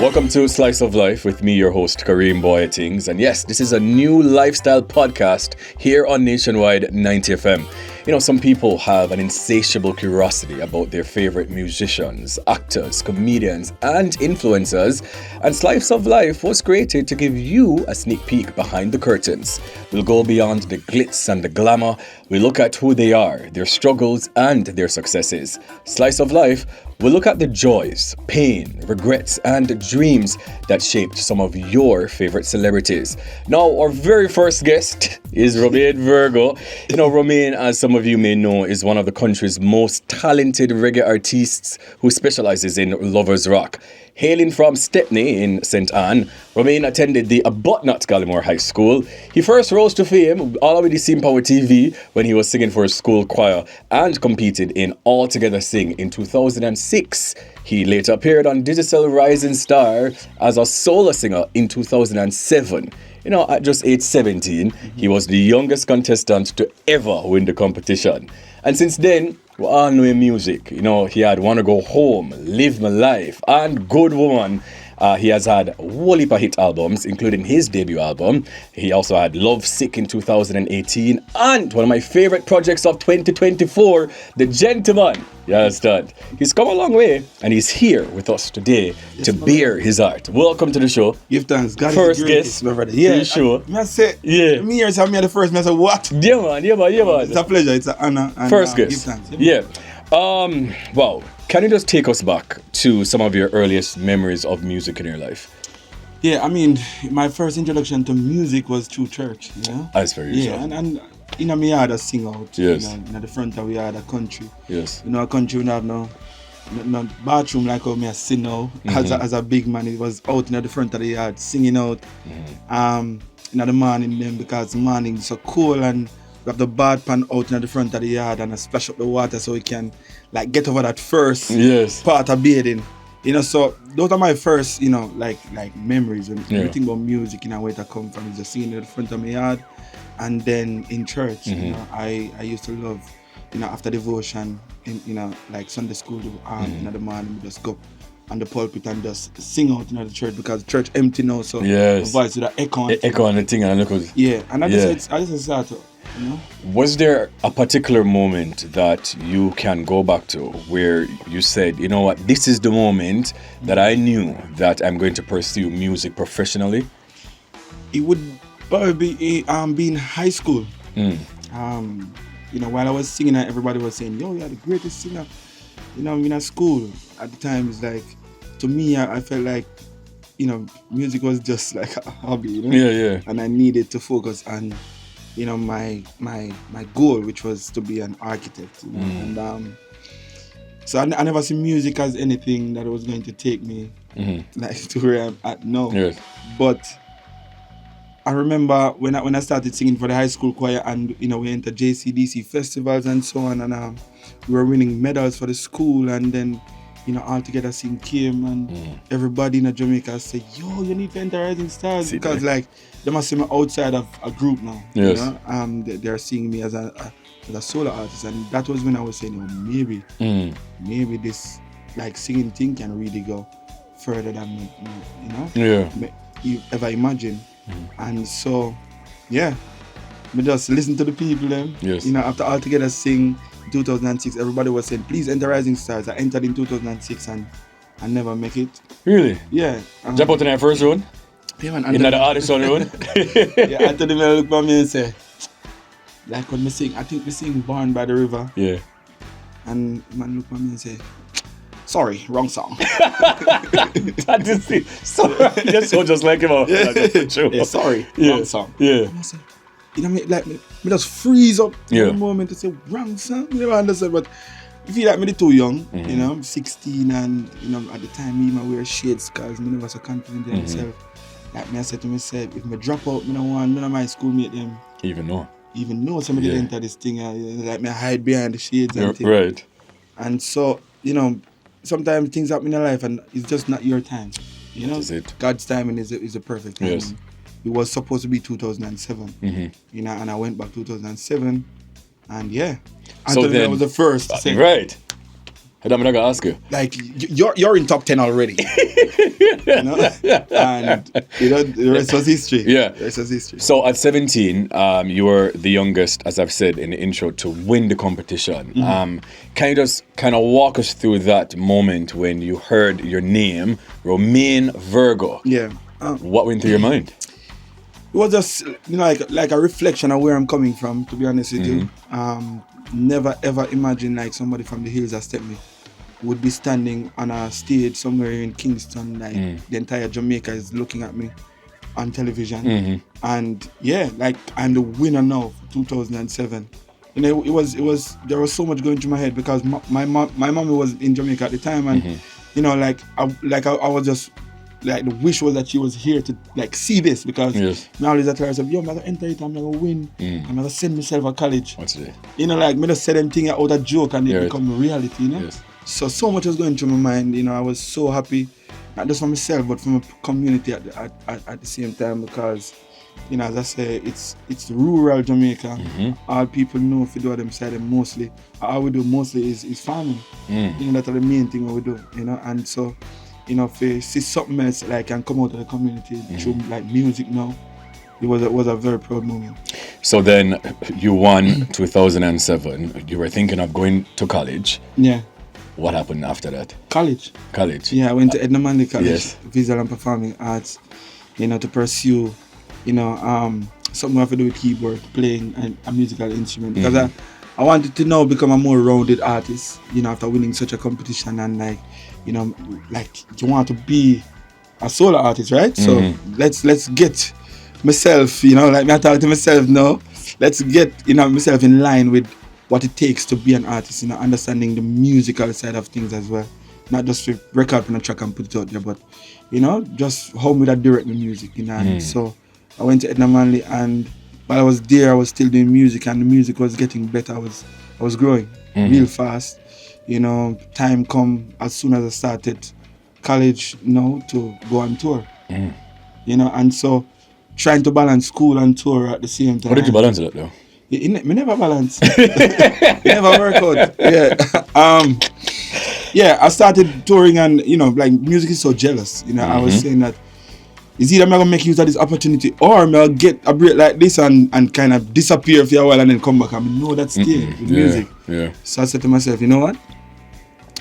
Welcome to Slice of Life with me, your host, Kareem Boyatings. And yes, this is a new lifestyle podcast here on Nationwide 90 FM. You know, some people have an insatiable curiosity about their favorite musicians, actors, comedians, and influencers. And Slice of Life was created to give you a sneak peek behind the curtains. We'll go beyond the glitz and the glamour. We look at who they are, their struggles, and their successes. Slice of Life, we'll look at the joys, pain, regrets, and dreams that shaped some of your favorite celebrities. Now, our very first guest is Romain Virgo. You know, Romain, as some of you may know, is one of the country's most talented reggae artists who specializes in lovers rock. Hailing from Stepney in St. Anne, Romain attended the Abutnot Gallimore High School. He first rose to fame all over the Scene Power TV when he was singing for his school choir and competed in All Together Sing in 2006. He later appeared on Digital Rising Star as a solo singer in 2007. You know, at just age 17, he was the youngest contestant to ever win the competition. And since then, we all know him music. You know, he had Wanna Go Home, Live My Life, and Good Woman. He has had a whole heap of hit albums, including his debut album. He also had Love Sick in 2018, and one of my favorite projects of 2024, The Gentleman. You understand? He's come a long way, and he's here with us today to bear his art. Welcome to the show. Give thanks. God first is guest. Yeah, you sure? I say, yeah. Me here, so I'm here the first. I say, what? Yeah, man. It's a pleasure. It's an honor. And, first guest. Give thanks. Yeah. Wow. Can you just take us back to some of your earliest memories of music in your life? Yeah, I mean, my first introduction to music was through church. You know? That's very Yeah, and in my yard I sing out. Yes. You know, in the front of we had a country. Yes. You know, a country we have no bathroom like how me I sing now. As a big man, it was out in the front of the yard singing out. In the morning then, because the morning is so cool, and we have the bath pan out in the front of the yard, and I splash up the water so we can like get over that first part of bathing. You know, so those are my first, you know, like memories. When everything about music, you know, where it come from is just singing in the front of my yard. And then in church, you know, I used to love, you know, after devotion, you know, like Sunday school, in the morning, we just go on the pulpit and just sing out in the church, because the church empty now, so the voice with the echo. Echo and the thing, and look at and I just started, you know. Was there a particular moment that you can go back to where you said, you know what, this is the moment that I knew that I'm going to pursue music professionally? It would probably be in high school. You know, while I was singing, everybody was saying, yo, you're the greatest singer. You know, in school at the time, it's like, to me, I felt like, you know, music was just like a hobby, you know? Yeah. And I needed to focus on, you know, my goal, which was to be an architect, you know? And so I never see music as anything that was going to take me like to where I'm at now. Yes. But I remember when I started singing for the high school choir, and you know, we entered JCDC festivals and so on, and we were winning medals for the school, and then, you know, All Together Sing came, and everybody in Jamaica said, yo, you need to enter Rising Stars, because like they must see me outside of a group now. Yes. You know? They're seeing me as a solo artist, and that was when I was saying, maybe this like singing thing can really go further than me, you know? Yeah. You ever imagine? And so, yeah, we just listen to the people then. Yes. You know, after All Together Sing 2006, everybody was saying, please enter Rising Stars. I entered in 2006 and I never make it. Really? Yeah. Jump out in that first round? Yeah, man. In the audition round? Yeah, I told them, look at me and say, like when we sing, I think we sing Born by the River. Yeah. And man look at me and say, sorry, wrong song. That is it. Sorry. You're so just like him. Yeah, sorry, wrong song. Yeah. And I said, you know, me just freeze up Yeah. for a moment to say, wrong song. You never understand, but I feel like me too young, you know, I'm 16, and you know, at the time me wear shades because I never so confident in myself. Like me, I said to myself, if I drop out, I don't want none of my schoolmates them even know somebody enter this thing, like me hide behind the shades and things. Right. And so, you know, sometimes things happen in your life and it's just not your time. You know, That is it. God's timing is a perfect timing. Yes. it was supposed to be 2007. You know, and I went back 2007, and yeah, So Anthony then, I was the first to say, right. And I'm not gonna ask you. like, you're in top 10 already. You know? And the rest was history. Yeah. The rest was history. So at 17, you were the youngest, as I've said in the intro, to win the competition. Can you just kind of walk us through that moment when you heard your name, Romain Virgo? Yeah. What went through your mind? It was just, you know, like a reflection of where I'm coming from, to be honest with you. Never ever imagined like somebody from the hills that stepped me would be standing on a stage somewhere in Kingston, like the entire Jamaica is looking at me on television. And yeah, like I'm the winner now for 2007. You know, it was there was so much going through my head because my mom was in Jamaica at the time, and you know, I was just like, the wish was that she was here to like see this, because I always at her, I said, yo, I'm gonna enter it, I'm gonna win, I'm gonna send myself a college. What's it? You know, like me just say them thing out a joke and it become reality, you know? So much was going through my mind, you know. I was so happy, not just for myself but for my community at the same time, because, you know, as I say, it's rural Jamaica. All people know if you do them side, mostly all we do mostly is farming. You know, that's the main thing what we do, you know. And so, you know, if you see something else like can come out of the community through like music now, it was a very proud moment. So then you won 2007. You were thinking of going to college. Yeah. What happened after that? College. Yeah, I went to Edna Manley College, Yes. Visual and Performing Arts, you know, to pursue, you know, something I have to do with keyboard, playing a musical instrument, because I wanted to now become a more rounded artist, you know, after winning such a competition, and like, you know, like you want to be a solo artist, right? So let's get myself, you know, like me I talk to myself now, let's get, you know, myself in line with what it takes to be an artist, you know, understanding the musical side of things as well. Not just to record on a track and put it out there, but, you know, just how would I direct the music, you know. And so I went to Edna Manley, and while I was there, I was still doing music, and the music was getting better. I was growing real fast. You know, time come as soon as I started college, you know, to go on tour. You know, and so trying to balance school and tour at the same time. How did you balance that though? Me never balance. It never work out. Yeah. Yeah, I started touring, and, you know, like, music is so jealous. You know, I was saying that it's either I'm gonna make use of this opportunity, or I'm gonna get a break like this and kind of disappear for a while and then come back. I mean, no, that's stay with music. Yeah. So I said to myself, you know what?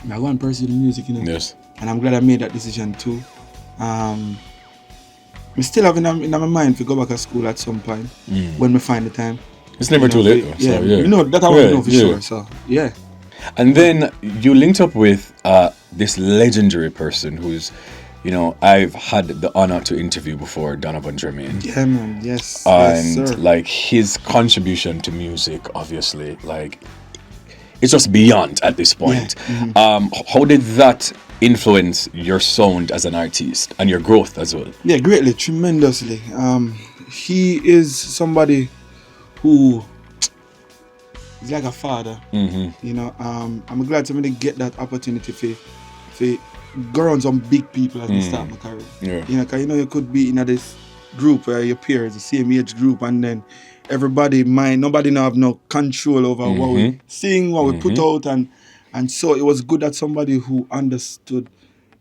I'm gonna go and pursue the music, you know. Yes. And I'm glad I made that decision too. I'm still having in my mind to go back to school at some point when we find the time. It's never too late though. Yeah, So, yeah. you know, that I want to know for sure. So yeah. And then you linked up with this legendary person who's, you know, I've had the honor to interview before, Donovan Jermaine. Yeah, man. Yes. And yes, sir. like his contribution to music, obviously, like it's just beyond at this point. Yeah. How did that influence your sound as an artist and your growth as well? Yeah, greatly, tremendously. He is somebody who is like a father. You know, I'm glad to really get that opportunity for go around some big people as I start my career. Yeah. You know, cause you know you could be in this group where your peers, the same age group, and then nobody now have no control over what we sing, what we put out, and so it was good that somebody who understood,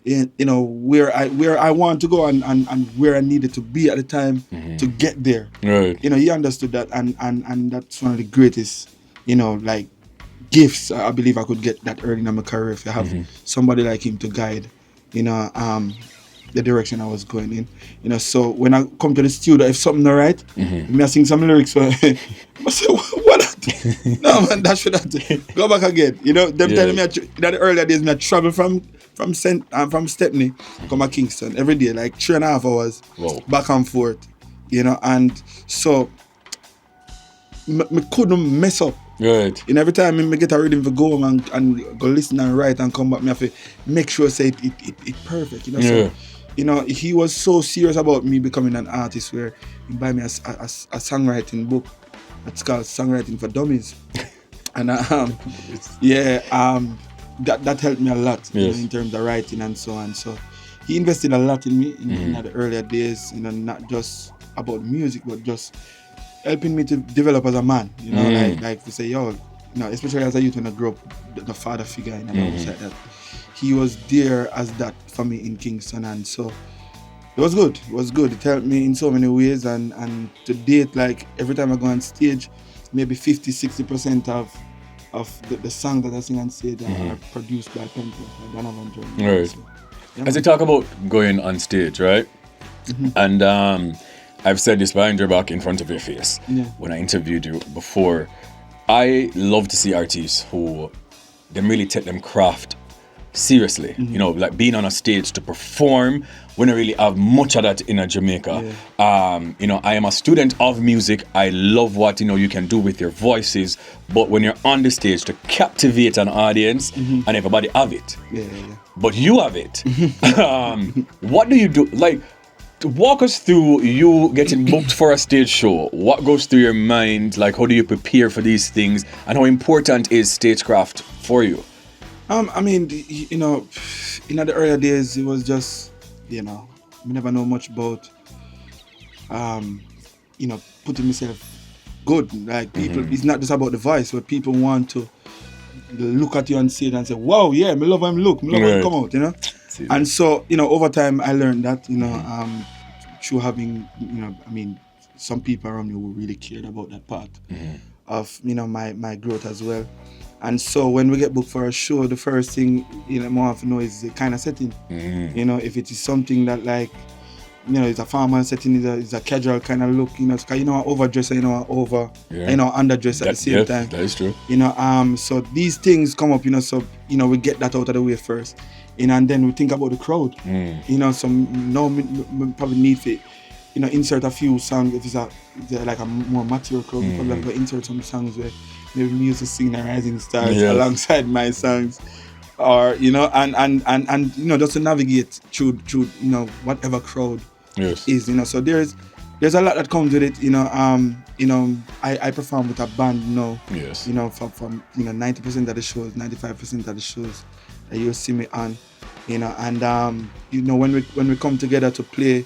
you know, where I want to go and where I needed to be at the time to get there. Right. You know, he understood that, and that's one of the greatest, you know, like, gifts I believe I could get that early in my career, if you have somebody like him to guide, you know, the direction I was going in. You know, so when I come to the studio, if something not right, me I sing some lyrics for I say, what that? No man, that should have go back again. You know, them telling me in the earlier days, me I travel from Stepney, come to Kingston every day, like 3.5 hours. Wow. Back and forth. You know, and so me couldn't mess up. Right. And every time I get a rhythm for go and go listen and write and come back, me have to make sure say it perfect. You know, so you know, he was so serious about me becoming an artist, where he buy me a songwriting book. It's called Songwriting for Dummies, and that helped me a lot, you know, in terms of writing and so on. So he invested a lot in me in the earlier days, you know, not just about music, but just helping me to develop as a man. You know, like to say, yo, you know, especially as a youth when I grew up, the father figure in the house like that. He was there as that for me in Kingston, and so it was good. It was good. It helped me in so many ways, and to date, like every time I go on stage, maybe 50-60% of the songs that I sing on stage are produced by Pento, by Donovan Jones. Right. So, yeah, As you talk about going on stage, right? And I've said this behind your back in front of your face. Yeah. When I interviewed you before, I love to see artists who they really take them craft seriously. You know, like being on a stage to perform. We don't really have much of that in Jamaica. Yeah. You know, I am a student of music. I love what, you know, you can do with your voices. But when you're on the stage to captivate an audience, and everybody have it. Yeah. But you have it. What do you do? Like, walk us through you getting booked for a stage show. What goes through your mind? Like, how do you prepare for these things? And how important is stagecraft for you? I mean, you know, in the earlier days, it was just, you know, I never know much about, you know, putting myself good. Like people, it's not just about the voice, but people want to look at you on stage and say, wow, yeah, me love him look, me love him come out, you know. And so, you know, over time, I learned that, you know, through having, you know, I mean, some people around me who really cared about that part of, you know, my growth as well. And so when we get booked for a show, the first thing, you know, more often know is the kind of setting. You know, if it is something that like, you know, it's a formal setting, it's a casual kind of look, you know, because you know, overdresser, you know, you know, underdress at the same time. That is true. You know, so these things come up, you know, so, you know, we get that out of the way first. You know, and then we think about the crowd. You know, so now we probably need to, you know, insert a few songs. If it's like a more mature crowd, we probably have to insert some songs where maybe me used to sing the Rising Stars alongside my songs. Or, you know, and you know, just to navigate through you know, whatever crowd is, you know. So there's a lot that comes with it, you know. You know, I perform with a band now. You know, from you know, 90% of the shows, 95% of the shows that you'll see me on, you know, and you know, when we come together to play,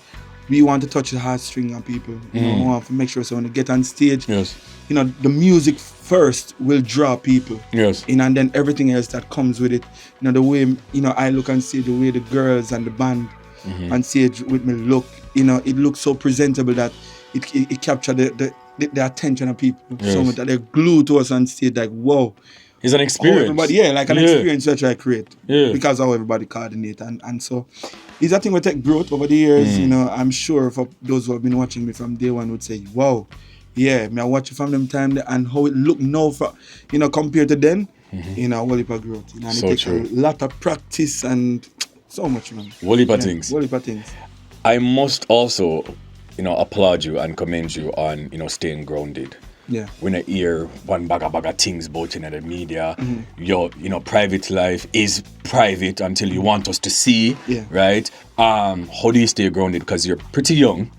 we want to touch the heartstring on people. You know, we want to make sure so when they get on stage, you know, the music first will draw people. You know, and then everything else that comes with it. You know, the way, you know, I look on stage, the way the girls and the band on stage with me look, you know, it looks so presentable that it captures the attention of people so much that they're glued to us on stage, like, whoa. It's an experience. Like an experience that I create. Because how everybody coordinate. And so it's a thing we take growth over the years. You know, I'm sure for those who have been watching me from day one would say, wow, yeah, I watch it from them time and how it look now for, you know, compared to then, you know, whole heap of growth. You know, and so it takes true. a lot of practice and so much, man. Whole heap of things. Whole heap of things. I must also, you know, applaud you and commend you on, you know, staying grounded. When I hear one bag of things about in the media, your, you know, private life is private until you want us to see, right? How do you stay grounded? Because you're pretty young,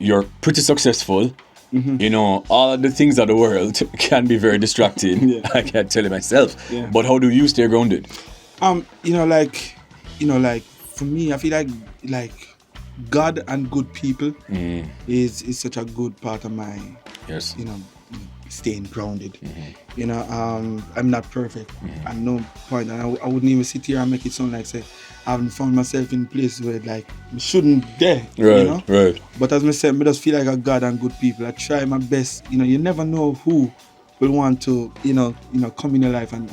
you're pretty successful, you know, all of the things of the world can be very distracting. I can't tell you myself, but how do you stay grounded? You know, like for me, I feel like God and good people is such a good part of my, you know, staying grounded. You know, I'm not perfect at no point, and I wouldn't even sit here and make it sound like say I haven't found myself in places where like I shouldn't there. You know? But as I said, I just feel like a God and good people. I try my best. You know, you never know who will want to, you know, come in your life and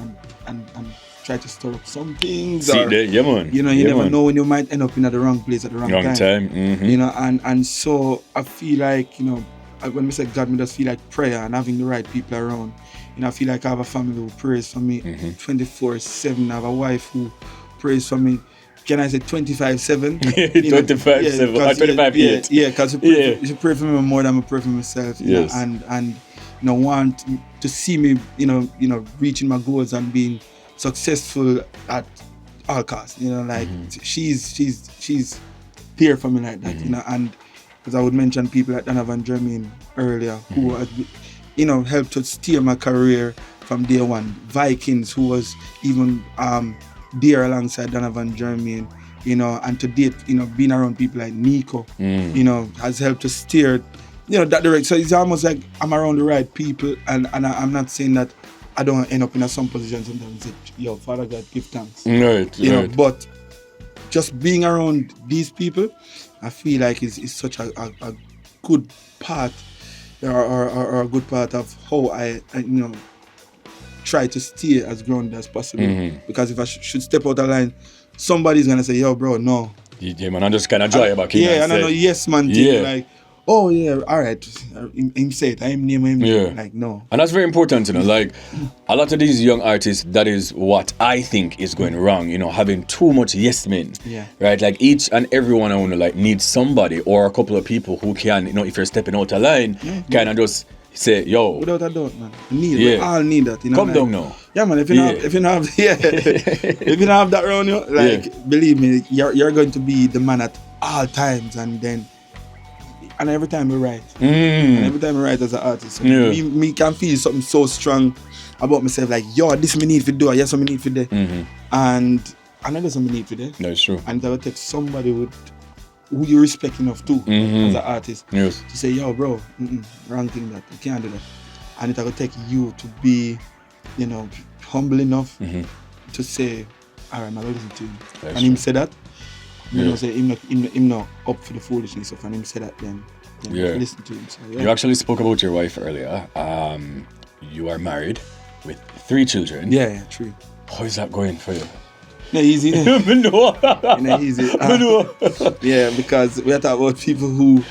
try to stir up some things. See that, yeah, man. You know, you never know when you might end up in the wrong place at the wrong time. You know, and so I feel like, you know, when we say God, me just feel like prayer and having the right people around. You know, I feel like I have a family who prays for me 24/7. I have a wife who prays for me. Can I say 25/7? 25/7, 25/8. Yeah, because she pray for me more than I pray for myself. You know, and you know, want to see me, you know, reaching my goals and being successful at all costs. You know, like she's here for me like that. You know, and because I would mention people like Donovan Jones earlier, who had, you know, helped to steer my career from day one. Vikings, who was even there alongside Donovan Jones, you know, and to date, you know, being around people like Nico, you know, has helped to steer, you know, that direction. So it's almost like I'm around the right people, and I'm not saying that I don't end up in some position sometimes. Say, yo, Father God, give thanks. Right, you know, but just being around these people, I feel like is such a good part, or a good part of how I you know, try to stay as grounded as possible. Because if I should step out of line, somebody's gonna say, yo, bro, no. Yeah, man, I just kind of draw you back in. Yeah, and I know yes man thing, like, oh yeah, all right, him say it, I'm name him, like, no. And that's very important, you know, like a lot of these young artists, that is what I think is going wrong, you know, having too much yes men, right? Like each and everyone I want to like need somebody or a couple of people who can, you know, if you're stepping out of line, kind of just say, yo. Without a doubt, man. We all need that, you know. Come like, down now. Yeah, man, if you don't have if you don't have that around you, like, believe me, you're going to be the man at all times, and every time we write. And every time I write as an artist, so me can feel something so strong about myself, like, yo, this me need for do, yes, me need for do. And another something need for do. That's true. And it will take somebody with who you respect enough too, as an artist, to say, yo, bro, wrong thing that, you can't do that. And it will take you to be, you know, humble enough to say, all right, I'm going to listen to him. That's and him say that, you know, say him not up for the foolishness of, and him say that, then listen to him. So, You actually spoke about your wife earlier. You are married with 3 children. Yeah, 3. How is that going for you? No, easy. No, easy. Yeah, because we're talking about people who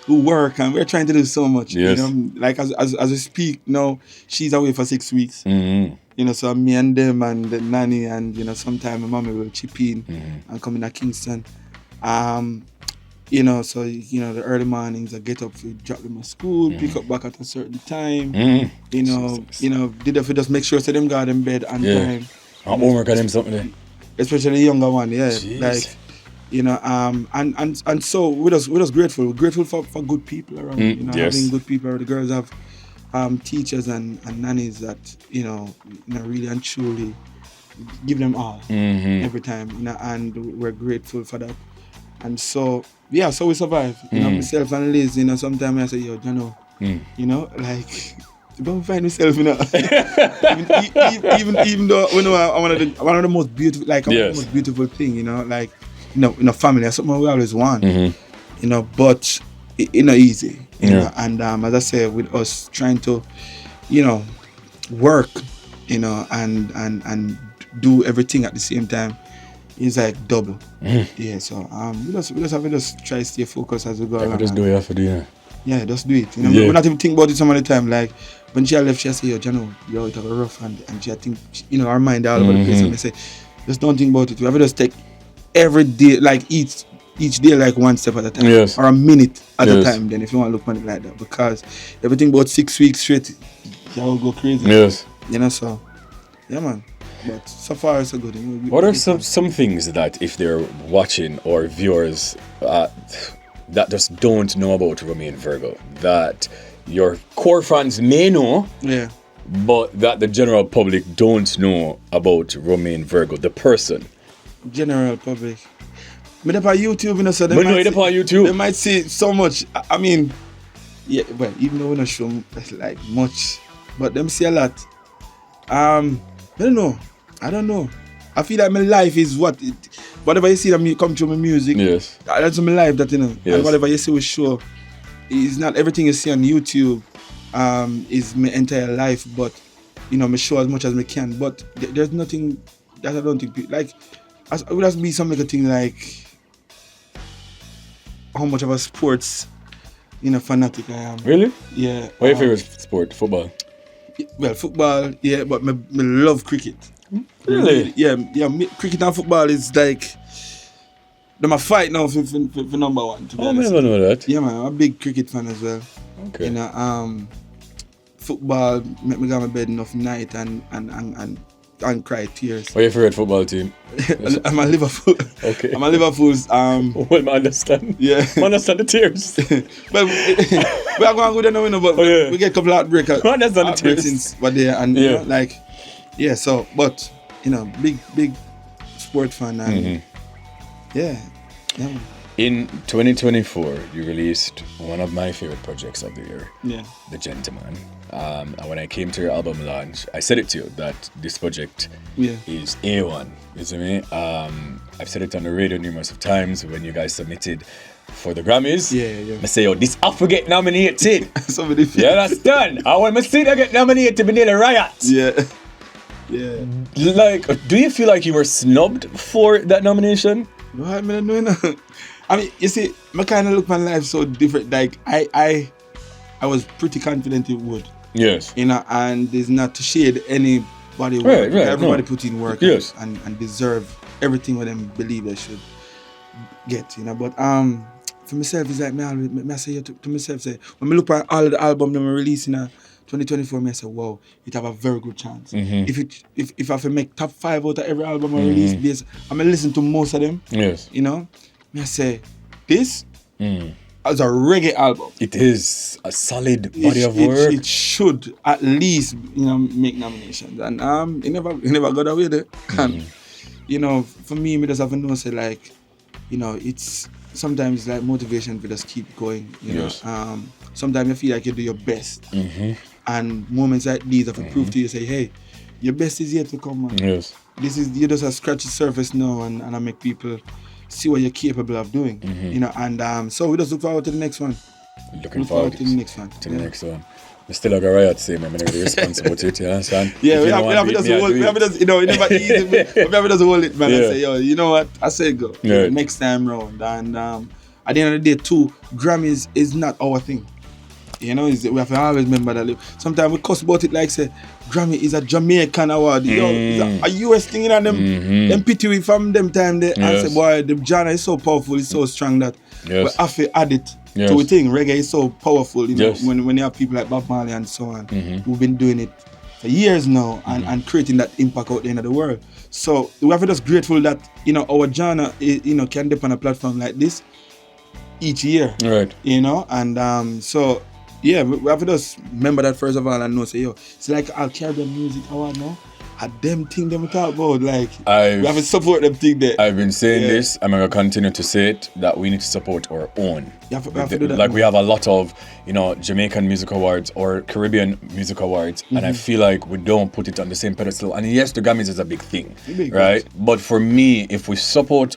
work, and we're trying to do so much. Yes. You know, like as we speak now, she's away for 6 weeks. You know, so me and them and the nanny, and you know, sometime my mommy will chip in and come in at Kingston. You know, so you know, the early mornings I get up, we drop them at school, pick up back at a certain time. You know, did if we just make sure so them got in bed on time. Homework on them something there. Especially the younger one, like, you know, and so we're just grateful. We're grateful for good people around. You know, having good people around. The girls have teachers and nannies that you know really and truly give them all every time. You know, and we're grateful for that. And so so we survive. You know, myself and Liz. You know, sometimes I say, yo, you know, like. Don't find myself, you know. even though you know I'm one of the most beautiful, like the most beautiful thing, you know, like in a family, that's something we always want, you know. But it's not easy, you know. And as I said, with us trying to, you know, work, you know, and do everything at the same time, it's like double. Yeah. So we just have to just try to stay focused as we go along. Just do it for the Yeah, just do it. You know, we're not even think about it some of the time. Like when she left, she say, yo, Jano, yo, it was rough, and she think, you know, our mind all over the place, and they say, just don't think about it. We have to just take every day, like each day, like one step at a time, or a minute at a time. Then, if you want to look at it like that, because everything about 6 weeks straight, y'all go crazy. Yes. You know, so yeah, man. But so far, so good. You know, what are some things that if they're watching or viewers that just don't know about Romain Virgo, that your core fans may know, but that the general public don't know about Romain Virgo, the person? General public. But on YouTube, you know, so they might see so much. I mean, yeah, well, even though we don't show like much, but them see a lot. I don't know. I feel like my life is whatever you see that come through my music. Yes. That's my life, that, you know. Yes. And whatever you see with show, is not everything you see on YouTube is my entire life, but, you know, I show as much as I can. But there's nothing that I don't think, like, it would have to be some like a thing like how much of a sports, you know, fanatic I am. Really? Yeah. What's your favorite sport? Football? Well, football, yeah, but I love cricket. Really? Yeah. Cricket and football is like they're a fight now for number one. To be honest. I never know that. Yeah, man, I'm a big cricket fan as well. Okay. You know, football make me go to bed enough night and cry tears. What's your favorite football team? I'm a Liverpool. Okay. I'm a Liverpool's. Well, I understand. Yeah. I understand the tears. But we are going good now, but we get a couple of heartbreaks. I understand the tears. Since we're there, and you know, like. Yeah, so, but, you know, big sport fan, and Yeah. Man. In 2024, you released one of my favorite projects of the year, Yeah. The Gentleman. And when I came to your album launch, I said it to you that this project is A1. You see me? I've said it on the radio numerous of times when you guys submitted for the Grammys. Yeah. I say, yo, this Afro get nominated. Somebody. You understand? I want my see that get nominated, we need a riot. Yeah. Yeah. Like, do you feel like you were snubbed for that nomination? No, I mean, no. I mean, you see, I kind of look my life so different. Like, I was pretty confident it would. Yes. You know, and there's not to shade anybody work. Right, Everybody no. put in work Yes. and deserve everything what them believe they should get, you know. But for myself, it's like, I say to myself, say, when I look at all the albums that I'm releasing in 2024, I say, wow, it have a very good chance. If I have to make top 5 out of every album I release, because I'm going to listen to most of them, Yes. you know, I say, this as a reggae album, It is a solid body of work. it should at least, you know, make nominations. And it never got away there. And you know, for me just have to know, say, like, you know, it's sometimes like motivation to just keep going. You Yes. know, sometimes you feel like you do your best, and moments like these have to prove to you, say, hey, your best is yet to come, man. Yes. This is, you just have scratched the surface now, and I make people see what you're capable of doing. You know, and so we just look forward to the next one. Looking forward to the next one. to the next one. We still have a riot same. I'm going to be responsible to it, you understand? Yeah, If we you don't want have beat just me, I hold, do we have it. just, you know, it never easy. We have just hold it, man. Yeah. I say, yo, you know what? I say go. Yeah. Next time round. And at the end of the day, too, Grammys is not our thing. You know, we have to always remember that. Sometimes we cuss about it like, say, Grammy is a Jamaican award. Yo, it's a US thing, you know, them pity we from them time there. And Yes. say, boy, the genre is so powerful, it's so strong that we have to add it Yes. to a thing. Reggae is so powerful, you know, Yes. when you have people like Bob Marley and so on, who've been doing it for years now and creating that impact out there in the world. So we have to just grateful that, you know, our genre, you know, can dip on a platform like this each year. Right. You know, and so yeah, we have to just remember that first of all and know, say, yo, it's like our Caribbean Music Award now. At them thing them talk about, like, we have to support them thing there. I've been saying this, I'm going to continue to say it, that we need to support our own. You have to do that. Like, we have a lot of, you know, Jamaican music awards or Caribbean music awards, and I feel like we don't put it on the same pedestal. And yes, the Grammys is a big thing, right? But for me, if we support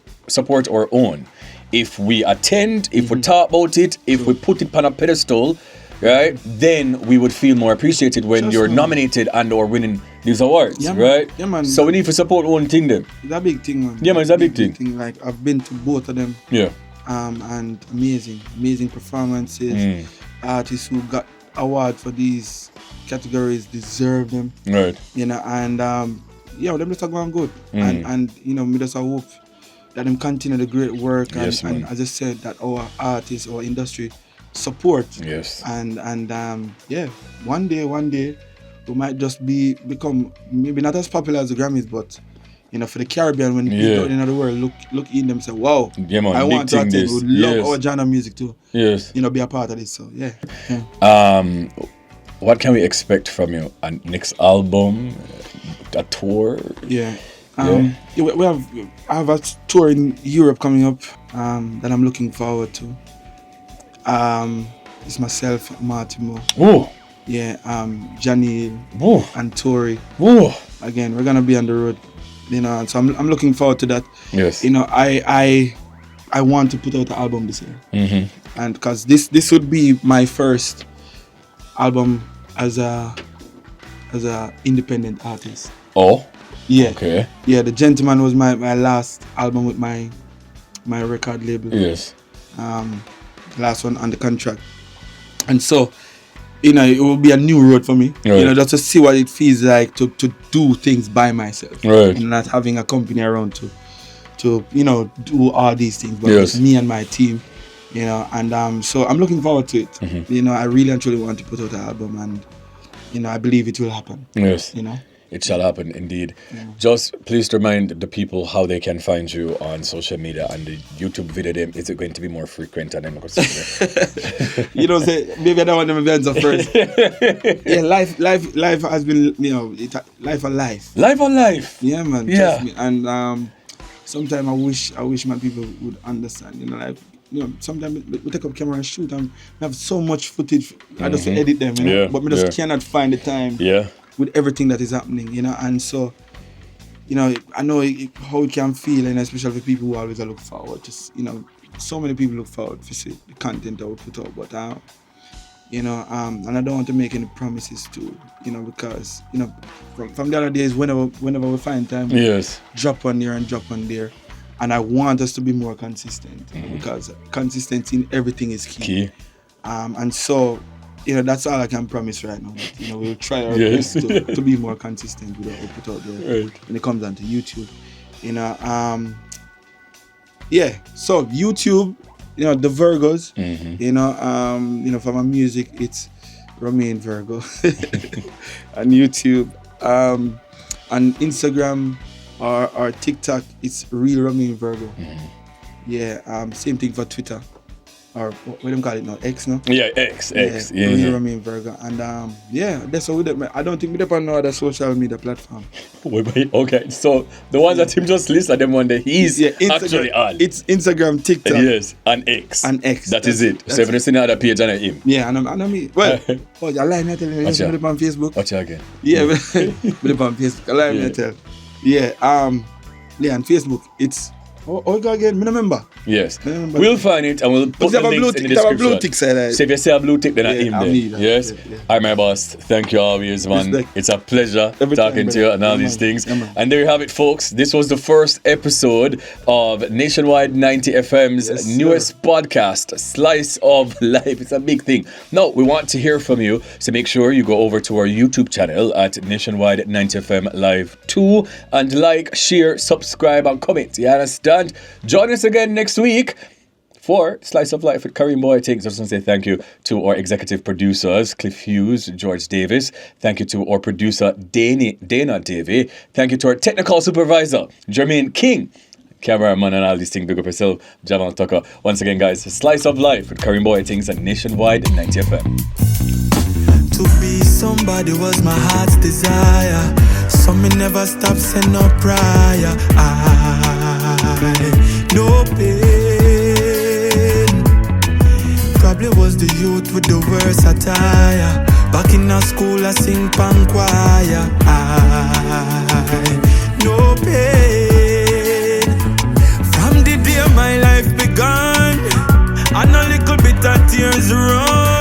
our own, if we attend, if we talk about it, if we put it on a pedestal, right, then we would feel more appreciated when you're nominated and or winning these awards, right? Yeah, man. So we need to support one thing then. It's a big thing, man. Yeah, man, it's a big thing. Like, I've been to both of them. Yeah. And amazing performances. Artists who got awards for these categories deserve them. Right. You know, and yeah, them just are going good. And you know, me just hope that them continue the great work. And, Yes, man. and as I said, that our artists, our industry support. Yes. And yeah, one day we might just become maybe not as popular as the Grammys, but you know, for the Caribbean, when people in the world look in them and say, wow, Yeah, man, I big want to thing attend, this. would love Yes. our genre music too. Yes. You know, be a part of this. So yeah. What can we expect from you? A next album? A tour? Yeah. I have a tour in Europe coming up that I'm looking forward to. It's myself, Martimo. Whoa. Yeah, Janil Whoa. and Tori. Whoa. Again, we're gonna be on the road. You know, and so I'm looking forward to that. Yes. You know, I want to put out an album this year. And because this would be my first album as a independent artist. Oh. Yeah. Okay. Yeah, The Gentleman was my last album with my record label. Yes. Last one on the contract. And so, you know, it will be a new road for me. Right. You know, just to see what it feels like to do things by myself. Right. And not having a company around to you know, do all these things. But Yes. it's me and my team, you know, and so I'm looking forward to it. You know, I really and truly want to put out an album, and you know, I believe it will happen. Yes. You know. It shall happen indeed. Just please remind the people how they can find you on social media and the YouTube video. Is it going to be more frequent and then You know, say maybe I don't want them events at first. Yeah, life has been, you know, life on life. Life on life. Yeah, man. Yeah. Trust me. And sometimes I wish my people would understand. You know, like, you know, sometimes we take up camera and shoot and we have so much footage. I just edit them, you know, but we just cannot find the time with everything that is happening, you know. And so, you know, I know how it can feel, and especially for people who always look forward. Just, you know, so many people look forward to see the content that we put out, but you know, and I don't want to make any promises to, you know, because, you know, from the other days, whenever we find time, drop on there and drop on there. And I want us to be more consistent, because consistency in everything is key. And so, you know, that's all I can promise right now. But, you know, we'll try our best to be more consistent with what we put out there when it comes down to YouTube. You know, so YouTube, you know, the Virgos, you know, for my music, it's Romain Virgo. On YouTube, on Instagram or TikTok, it's Real Romain Virgo. Same thing for Twitter. Or what do you call it now? X now? Yeah, X. Real Romain Virgo. And that's what we do. I don't think we depend on no other social media platform. Wait, okay. So the ones that him just listed them one day, he's actually on. It's Instagram, TikTok. Yes, and X. That is it. So if you see another page on him. Yeah, and I'm me. Well, I like me tell you, put it on Facebook. Watch it again. Yeah, put it on Facebook. I like me tell. Yeah, on Facebook, it's oh go again, I remember. Yes. We'll find it and we'll put the links in the description. Blue tick side. So if you say a blue tick, then I'm in there. Yes. Alright, my boss. Thank you always, man. Respect. It's a pleasure talking to you and all these things. And there you have it, folks. This was the first episode of Nationwide 90 FM's newest podcast, Slice of Life. It's a big thing. Now, we want to hear from you, so make sure you go over to our YouTube channel at Nationwide 90 FM Live 2 and like, share, subscribe, and comment. You understand? Join us again next week for Slice of Life with Kareem Boateng. I just want to say thank you to our executive producers, Cliff Hughes, George Davis. Thank you to our producer, Dana Davey. Thank you to our technical supervisor, Jermaine King. Cameraman and all these things, big up yourself, Jamal Tucker. Once again, guys, Slice of Life with Kareem Boateng and Nationwide 90 FM. To be somebody was my heart's desire, so me never stop saying no prayer. No pain. Probably was the youth with the worst attire. Back in our school I sing pan choir. No pain. From the day my life began, and a little bit of tears run.